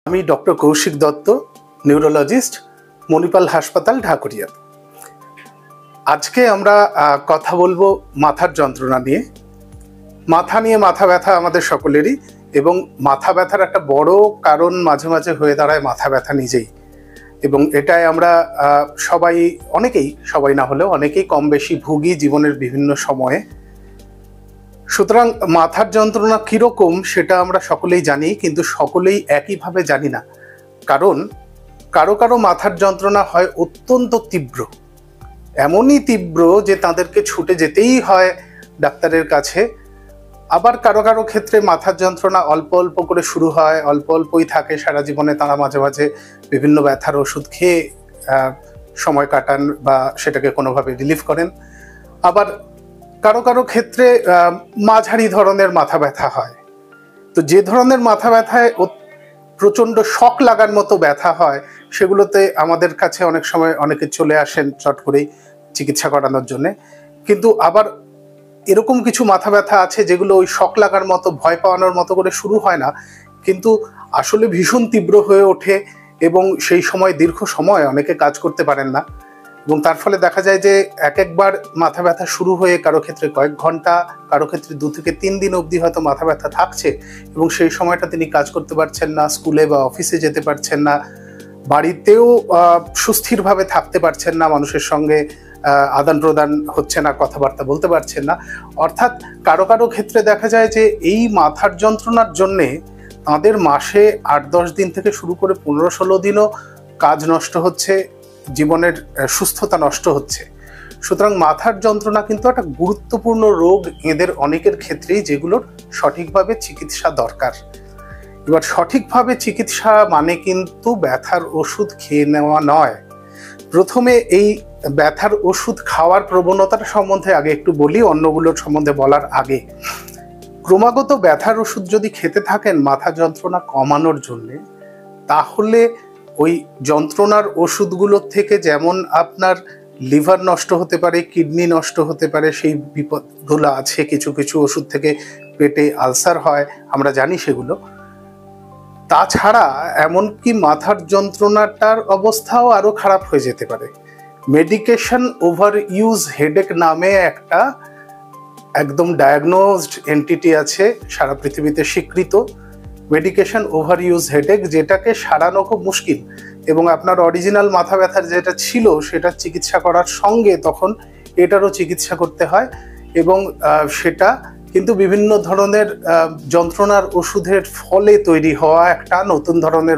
আমি doctor Kaushik Dutta, neurologist, Manipal হাসপাতাল, ঢাকুরিয়া। আজকে আমরা কথা বলবো মাথার যন্ত্রণা নিয়ে। মাথা ব্যথা আমাদের সকলেরই, এবং মাথা ব্যথার একটা বড় কারণ মাঝে মাঝে হয়ে দাঁড়ায় মাথা ব্যথা নিজেই। এবং এটাই আমরা সবাই না হলেও অনেকেই কম বেশি ভুগি জীবনের বিভিন্ন সময়ে। সুতরাং মাথার যন্ত্রণা কীরকম সেটা আমরা সকলেই জানি, কিন্তু সকলেই একইভাবে জানি না। কারণ কারো কারো মাথার যন্ত্রণা হয় অত্যন্ত তীব্র, এমনই তীব্র যে তাদেরকে ছুটে যেতেই হয় ডাক্তারের কাছে। আবার কারো কারো ক্ষেত্রে মাথার যন্ত্রণা অল্প অল্প করে শুরু হয়, অল্প অল্পই থাকে সারা জীবনে। তারা মাঝে মাঝে বিভিন্ন ব্যথার ওষুধ খেয়ে সময় কাটান বা সেটাকে কোনোভাবে রিলিফ করেন। আবার কারো কারো ক্ষেত্রে মাঝারি ধরনের মাথা ব্যথা হয়। তো যে ধরনের মাথা ব্যথায় প্রচণ্ড শক লাগার মতো ব্যথা হয়, সেগুলোতে আমাদের কাছে অনেক সময় অনেকে চলে আসেন চট করেই চিকিৎসা করানোর জন্যে। কিন্তু আবার এরকম কিছু মাথা ব্যথা আছে যেগুলো ওই শক লাগার মতো, ভয় পাওয়ানোর মতো করে শুরু হয় না, কিন্তু আসলে ভীষণ তীব্র হয়ে ওঠে এবং সেই সময় দীর্ঘ সময় অনেকে কাজ করতে পারেন না। এবং তার ফলে দেখা যায় যে একবার মাথা ব্যথা শুরু হয়ে কারো ক্ষেত্রে কয়েক ঘন্টা, কারো ক্ষেত্রে 2 থেকে 3 দিন অবধি হয়তো মাথা ব্যথা থাকছে, এবং সেই সময়টা তিনি কাজ করতে পারছেন না, স্কুলে বা অফিসে যেতে পারছেন না, বাড়িতেও সুস্থিরভাবে থাকতে পারছেন না, মানুষের সঙ্গে আদান প্রদান হচ্ছে না, কথাবার্তা বলতে পারছেন না। অর্থাৎ কারো কারো ক্ষেত্রে দেখা যায় যে এই মাথার যন্ত্রণার জন্যে তাঁদের মাসে 8-10 দিন থেকে শুরু করে 15-16 দিনও কাজ নষ্ট হচ্ছে, জীবনের সুস্থতা নষ্ট হচ্ছে। সুতরাং মাথার যন্ত্রণা কিন্তু একটা গুরুত্বপূর্ণ রোগ এদের অনেকের ক্ষেত্রেই, যেগুলোর সঠিকভাবে চিকিৎসা দরকার। এবার সঠিকভাবে চিকিৎসা মানে কিন্তু ব্যথার ওষুধ খেয়ে নেওয়া নয়। প্রথমে এই ব্যথার ওষুধ খাওয়ার প্রবণতাটা সম্বন্ধে আগে একটু বলি, অন্যগুলোর সম্বন্ধে বলার আগে। ক্রমাগত ব্যথার ওষুধ যদি খেতে থাকেন মাথা যন্ত্রণা কমানোর জন্যে, তাহলে ওই যন্ত্রণার ওষুধগুলোর থেকে যেমন আপনার লিভার নষ্ট হতে পারে, কিডনি নষ্ট হতে পারে, সেই বিপদগুলো আছে। কিছু কিছু ওষুধ থেকে পেটে আলসার হয়, আমরা জানি সেগুলো। তাছাড়া এমনকি মাথার যন্ত্রণাটার অবস্থাও আরও খারাপ হয়ে যেতে পারে। মেডিকেশন ওভার ইউজ হেডেক নামে একটা একদম ডায়াগনোজড এন্টিটি আছে, সারা পৃথিবীতে স্বীকৃত। মেডিকেশন ওভার ইউজ হেডেক, যেটাকে সারানো খুব মুশকিল, এবং আপনার অরিজিনাল মাথা ব্যথার যেটা ছিল সেটা চিকিৎসা করার সঙ্গে তখন এটারও চিকিৎসা করতে হয়। এবং সেটা কিন্তু বিভিন্ন ধরনের যন্ত্রণার ওষুধের ফলে তৈরি হওয়া একটা নতুন ধরনের